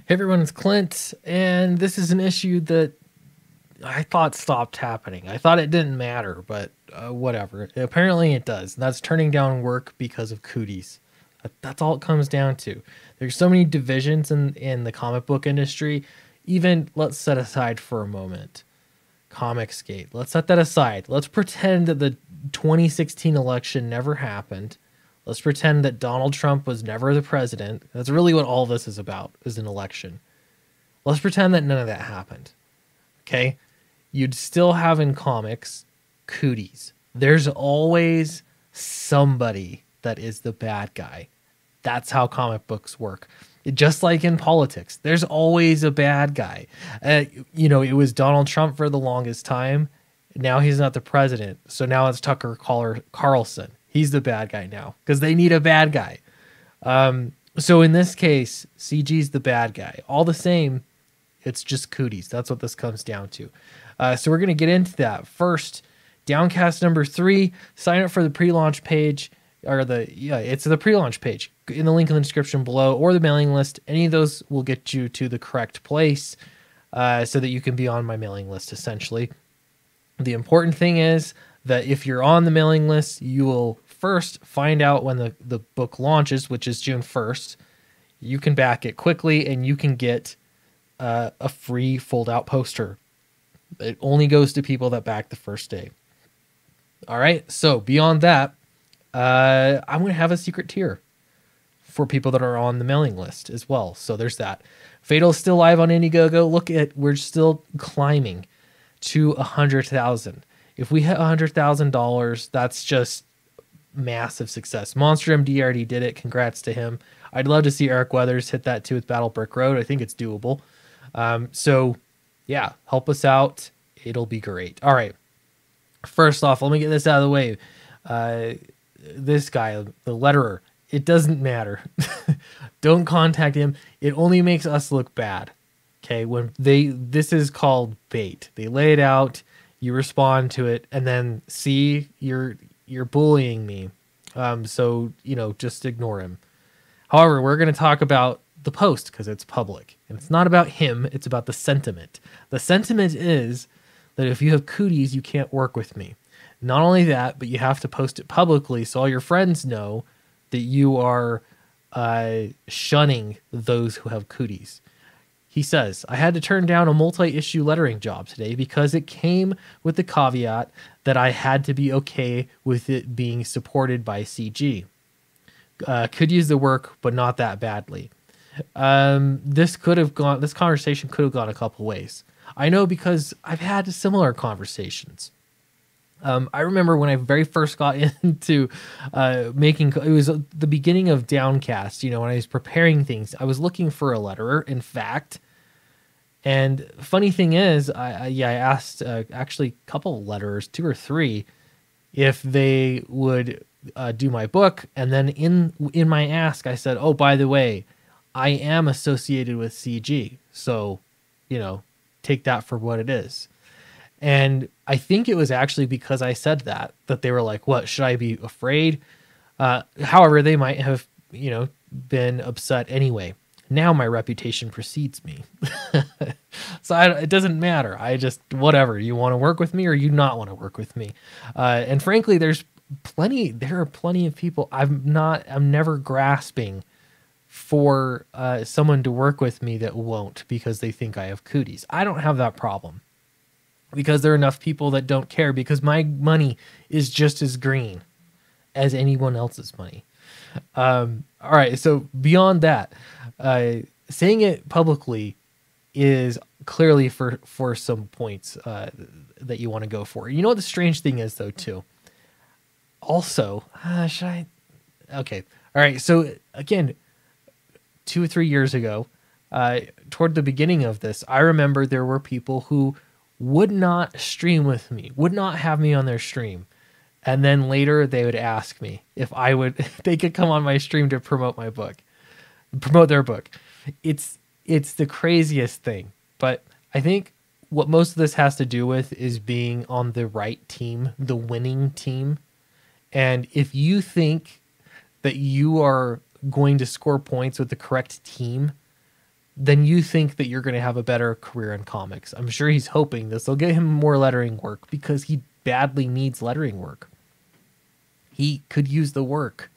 Hey everyone, it's Clint, and this is an issue that I thought stopped happening. I thought it didn't matter, but whatever. Apparently it does. And that's turning down work because of cooties. That's all it comes down to. There's so many divisions in the comic book industry. Even let's set aside for a moment Comicsgate. Let's set that aside. Let's pretend that the 2016 election never happened. Let's pretend that Donald Trump was never the president. That's really what all this is about, is an election. Let's pretend that none of that happened. Okay? You'd still have in comics cooties. There's always somebody that is the bad guy. That's how comic books work. Just like in politics, there's always a bad guy. It was Donald Trump for the longest time. Now he's not the president. So now it's Tucker Carlson. He's the bad guy now because they need a bad guy. So in this case, CG's the bad guy. All the same, it's just cooties. That's what this comes down to. So we're going to get into that. First, Downcast number 3, sign up for the pre-launch page, it's the pre-launch page in the link in the description below, or the mailing list. Any of those will get you to the correct place so that you can be on my mailing list, essentially. The important thing is that if you're on the mailing list, you will first find out when the book launches, which is June 1st. You can back it quickly, and you can get a free fold-out poster. It only goes to people that back the first day. All right, so beyond that, I'm going to have a secret tier for people that are on the mailing list as well. So there's that. Fatal is still live on Indiegogo. We're still climbing to 100,000. If we hit $100,000, that's just massive success. Monster MD already did it. Congrats to him. I'd love to see Eric Weathers hit that too with Battle Brick Road. I think it's doable. So yeah, help us out. It'll be great. All right. First off, let me get this out of the way. This guy, the letterer, it doesn't matter. Don't contact him. It only makes us look bad. Okay. This is called bait. They lay it out, you respond to it, and then see you're bullying me. So, just ignore him. However, we're going to talk about the post because it's public, and it's not about him. It's about the sentiment. The sentiment is that if you have cooties, you can't work with me. Not only that, but you have to post it publicly so all your friends know that you are shunning those who have cooties. He says, I had to turn down a multi-issue lettering job today because it came with the caveat that I had to be okay with it being supported by CG. Could use the work, but not that badly. This conversation could have gone a couple ways. I know because I've had similar conversations. I remember when I very first got into it was the beginning of Downcast, when I was preparing things. I was looking for a letterer, in fact. And funny thing is, I asked actually a couple of letterers, 2 or 3, if they would do my book. And then in my ask, I said, oh, by the way, I am associated with CG. So, take that for what it is. And I think it was actually because I said that they were like, what, should I be afraid? However, they might have, been upset anyway. Now my reputation precedes me. So it doesn't matter. I just, whatever, you want to work with me or you not want to work with me. And frankly, there are plenty of people I'm never grasping for someone to work with me that won't because they think I have cooties. I don't have that problem. Because there are enough people that don't care because my money is just as green as anyone else's money. All right. So beyond that, saying it publicly is clearly for some points that you want to go for. You know what the strange thing is though, too? Also, should I? Okay. All right. So again, 2 or 3 years ago, toward the beginning of this, I remember there were people who would not stream with me, would not have me on their stream. And then later they would ask me if they could come on my stream to promote their book. It's the craziest thing. But I think what most of this has to do with is being on the right team, the winning team. And if you think that you are going to score points with the correct team, then you think that you're going to have a better career in comics. I'm sure he's hoping this will get him more lettering work because he badly needs lettering work. He could use the work.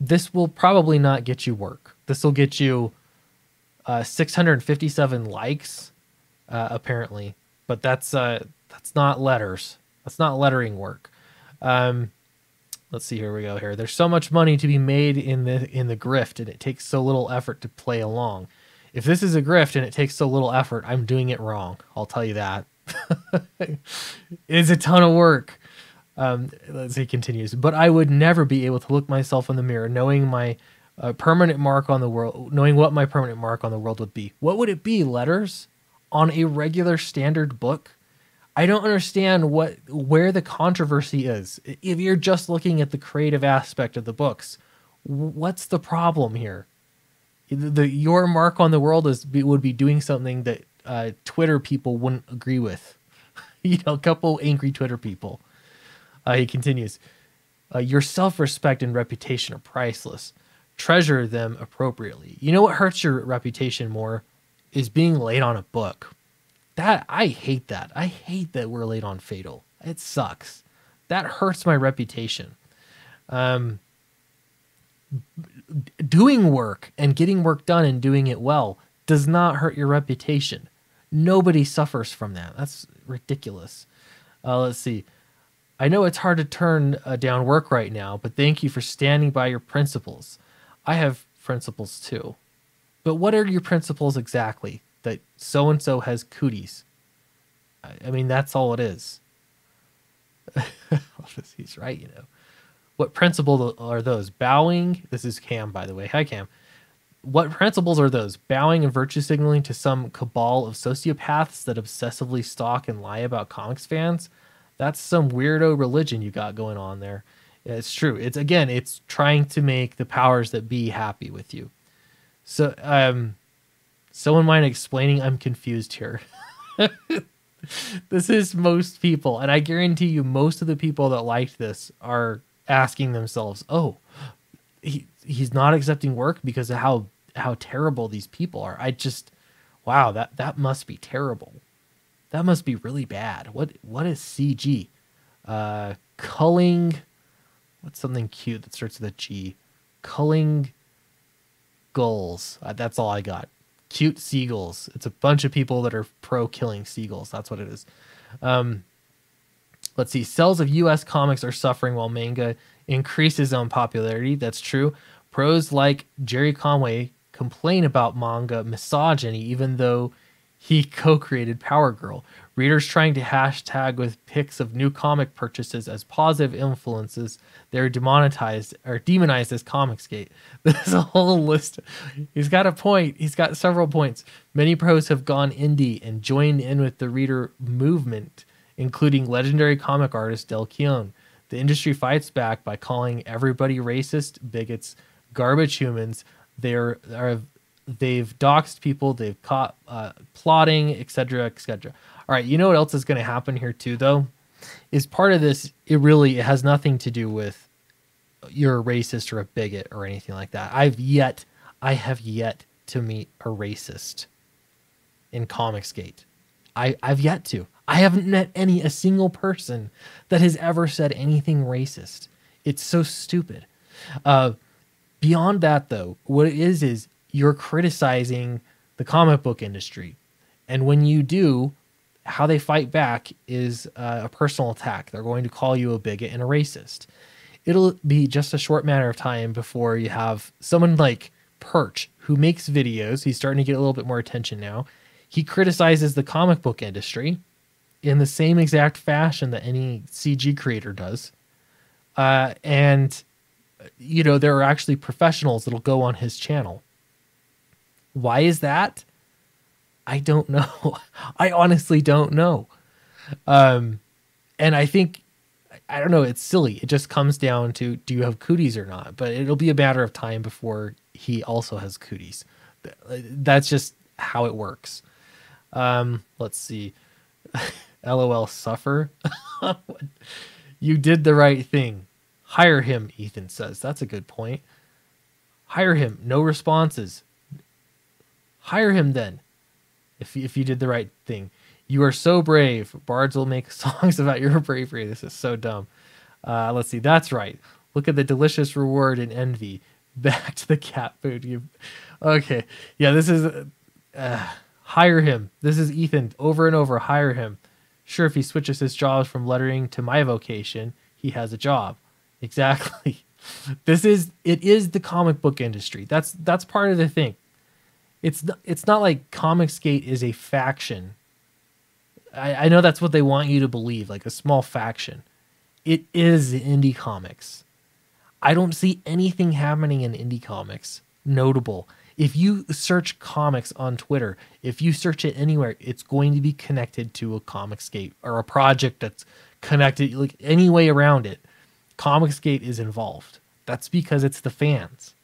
This will probably not get you work. This will get you 657 likes, apparently, but that's not letters. That's not lettering work. Let's see. Here we go. Here, there's so much money to be made in the grift, and it takes so little effort to play along. If this is a grift and it takes so little effort, I'm doing it wrong. I'll tell you that. It's a ton of work. Let's see. He continues, but I would never be able to look myself in the mirror, knowing my permanent mark on the world, knowing what my permanent mark on the world would be. What would it be? Letters on a regular standard book? I don't understand where the controversy is. If you're just looking at the creative aspect of the books, what's the problem here? Your mark on the world would be doing something that Twitter people wouldn't agree with. A couple angry Twitter people. He continues, your self-respect and reputation are priceless. Treasure them appropriately. You know what hurts your reputation more is being late on a book. I hate that. I hate that we're late on Fatal. It sucks. That hurts my reputation. Doing work and getting work done and doing it well does not hurt your reputation. Nobody suffers from that. That's ridiculous. Let's see. I know it's hard to turn down work right now, but thank you for standing by your principles. I have principles too. But what are your principles exactly? That so-and-so has cooties. I mean, that's all it is. He's right, What principles are those? Bowing. This is Cam, by the way. Hi, Cam. What principles are those? Bowing and virtue signaling to some cabal of sociopaths that obsessively stalk and lie about comics fans? That's some weirdo religion you got going on there. It's true. It's trying to make the powers that be happy with you. So, someone mind explaining? I'm confused here. This is most people, and I guarantee you most of the people that liked this are asking themselves, oh, he's not accepting work because of how terrible these people are. Wow, that must be terrible. That must be really bad. What is CG? Culling. What's something cute that starts with a G? Culling gulls. That's all I got. Cute seagulls. It's a bunch of people that are pro killing seagulls. That's what it is. Let's see. Sales of U.S. comics are suffering while manga increases on popularity. That's true. Pros like Jerry Conway complain about manga misogyny, even though he co-created Power Girl. Readers trying to hashtag with pics of new comic purchases as positive influences, they're demonized as Comicsgate. There's a whole list. He's got a point. He's got several points. Many pros have gone indie and joined in with the reader movement, including legendary comic artist Del Keown. The industry fights back by calling everybody racist, bigots, garbage humans. They've doxed people. They've caught plotting, etc., etc. All right, you know what else is going to happen here too, though? Is part of this, it has nothing to do with you're a racist or a bigot or anything like that. I have yet to meet a racist in Comicsgate. I've yet to. I haven't met a single person that has ever said anything racist. It's so stupid. Beyond that, though, what it is you're criticizing the comic book industry. And when you do, how they fight back is a personal attack. They're going to call you a bigot and a racist. It'll be just a short matter of time before you have someone like Perch, who makes videos. He's starting to get a little bit more attention now. He criticizes the comic book industry in the same exact fashion that any CG creator does. And, there are actually professionals that'll go on his channel. Why is that? I don't know. I honestly don't know. And I think, I don't know, it's silly. It just comes down to, do you have cooties or not? But it'll be a matter of time before he also has cooties. That's just how it works. Let's see. LOL suffer. You did the right thing. Hire him, Ethan says. That's a good point. Hire him. No responses. Hire him then. If you did the right thing. You are so brave. Bards will make songs about your bravery. This is so dumb. Let's see. That's right. Look at the delicious reward and envy. Back to the cat food. Okay. Yeah, this is... hire him. This is Ethan. Over and over, hire him. Sure, if he switches his jobs from lettering to my vocation, he has a job. Exactly. It is the comic book industry. That's part of the thing. It's not like Comicsgate is a faction. I know that's what they want you to believe, like a small faction. It is indie comics. I don't see anything happening in indie comics notable. If you search comics on Twitter, if you search it anywhere, it's going to be connected to a Comicsgate or a project that's connected, like any way around it. Comicsgate is involved. That's because it's the fans.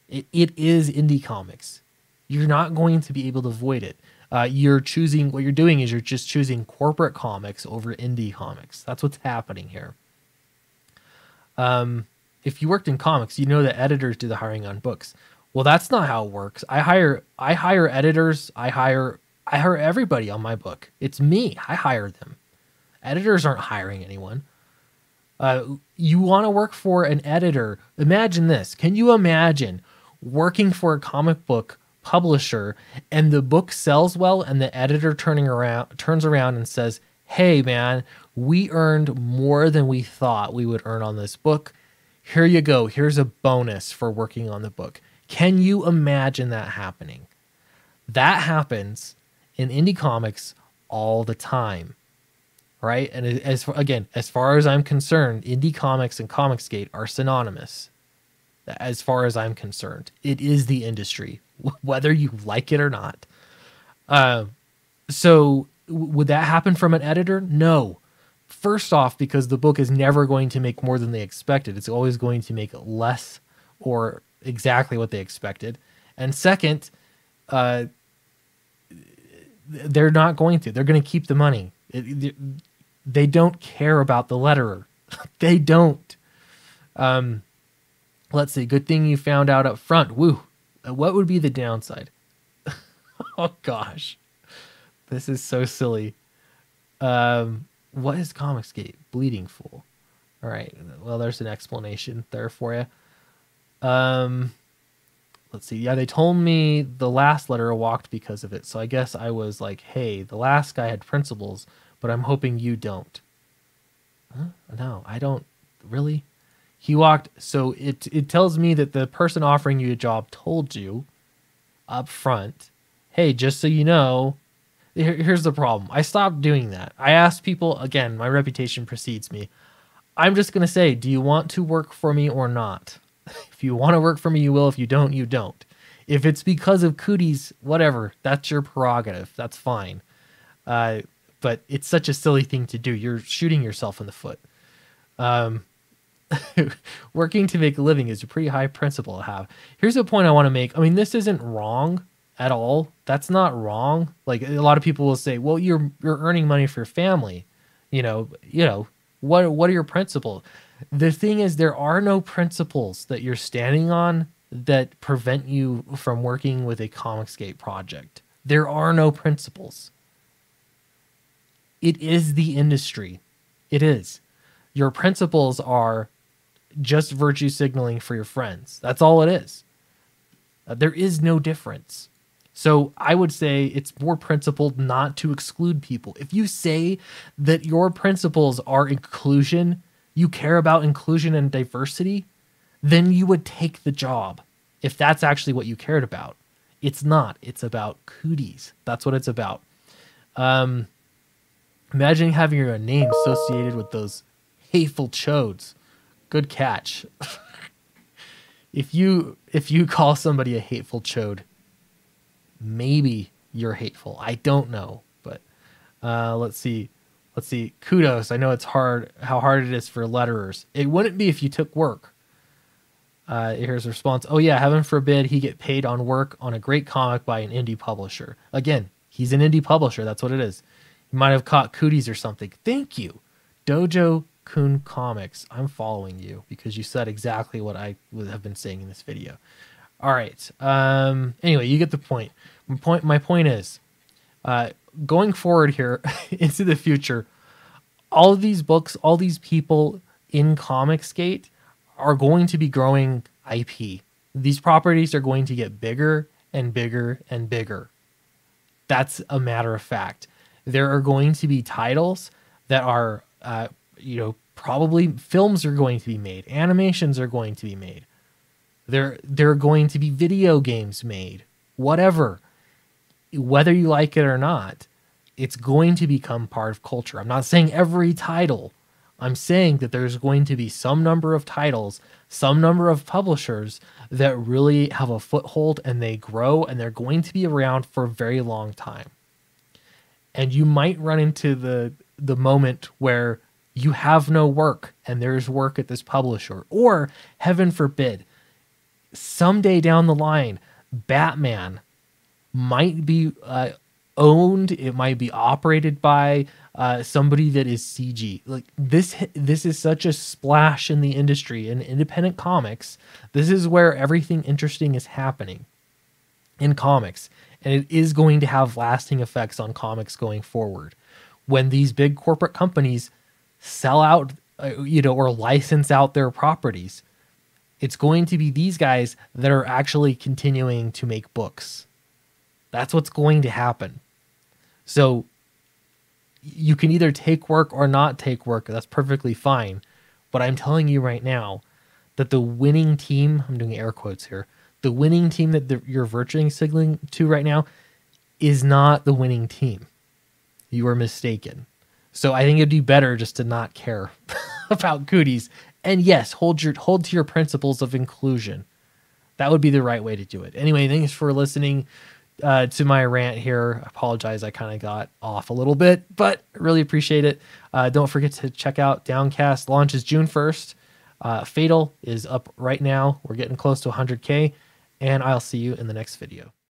It is indie comics. You're not going to be able to avoid it. What you're doing is you're just choosing corporate comics over indie comics. That's what's happening here. If you worked in comics, you know that editors do the hiring on books. Well, that's not how it works. I hire editors. I hire everybody on my book. It's me. I hire them. Editors aren't hiring anyone. You want to work for an editor. Imagine this. Can you imagine working for a comic book publisher and the book sells well and the editor turns around and says, "Hey man, we earned more than we thought we would earn on this book. Here you go. Here's a bonus for working on the book." Can you imagine that happening? That happens in indie comics all the time, right? And as far as I'm concerned, indie comics and Comicsgate are synonymous. As far as I'm concerned, it is the industry, whether you like it or not. So would that happen from an editor? No. First off, because the book is never going to make more than they expected. It's always going to make less or exactly what they expected. And second, they're not going to. They're going to keep the money. They don't care about the letterer. They don't. Let's see. Good thing you found out up front. Woo. What would be the downside? Oh, gosh. This is so silly. What is Comicsgate? Bleeding Fool. All right. Well, there's an explanation there for you. Let's see. Yeah, they told me the last letterer walked because of it. So I guess I was like, hey, the last guy had principles, but I'm hoping you don't. Huh? No, I don't. Really? He walked. So it tells me that the person offering you a job told you up front, hey, just so you know, here's the problem. I stopped doing that. I asked people, again, my reputation precedes me. I'm just going to say, do you want to work for me or not? If you want to work for me, you will. If you don't, you don't. If it's because of Cooties, whatever, that's your prerogative. That's fine. But it's such a silly thing to do. You're shooting yourself in the foot. Working to make a living is a pretty high principle to have. Here's a point I want to make. I mean, this isn't wrong at all. That's not wrong. Like a lot of people will say, well, you're earning money for your family. What are your principles? The thing is, there are no principles that you're standing on that prevent you from working with a Comicsgate project. There are no principles. It is the industry. It is. Your principles are just virtue signaling for your friends. That's all it is. There is no difference. So I would say it's more principled not to exclude people. If you say that your principles are inclusion, you care about inclusion and diversity, then you would take the job if that's actually what you cared about. It's not. It's about Cooties. That's what it's about. Imagine having your name associated with those hateful chodes. Good catch. If you call somebody a hateful chode, maybe you're hateful. I don't know, but let's see. Kudos. I know it's hard, how hard it is for letterers. It wouldn't be if you took work. Here's a response. Oh yeah, heaven forbid he get paid on work on a great comic by an indie publisher. Again, he's an indie publisher. That's what it is. He might have caught Cooties or something. Thank you, Dojo Kun Comics. I'm following you because you said exactly what I would have been saying in this video. All right. Anyway, you get the point. My point is, going forward here into the future, all of these books, all these people in Comicsgate are going to be growing IP. These properties are going to get bigger and bigger and bigger. That's a matter of fact. There are going to be titles that are, probably films are going to be made. Animations are going to be made. There are going to be video games made. Whatever. Whether you like it or not, it's going to become part of culture. I'm not saying every title. I'm saying that there's going to be some number of titles, some number of publishers that really have a foothold and they grow and they're going to be around for a very long time. And you might run into the moment where you have no work and there's work at this publisher, or heaven forbid, someday down the line, Batman might be owned. It might be operated by somebody that is CG. Like this is such a splash in the industry, in independent comics. This is where everything interesting is happening in comics, and it is going to have lasting effects on comics going forward. When these big corporate companies sell out, or license out their properties, it's going to be these guys that are actually continuing to make books. That's what's going to happen. So you can either take work or not take work. That's perfectly fine. But I'm telling you right now that the winning team, I'm doing air quotes here, the winning team that you're virtually signaling to right now is not the winning team. You are mistaken. So I think it'd be better just to not care about Cooties. And yes, hold to your principles of inclusion. That would be the right way to do it. Anyway, thanks for listening to my rant here. I apologize, I kind of got off a little bit, but I really appreciate it. Don't forget to check out Downcast. Launches June 1st. Fatal is up right now. We're getting close to 100K, and I'll see you in the next video.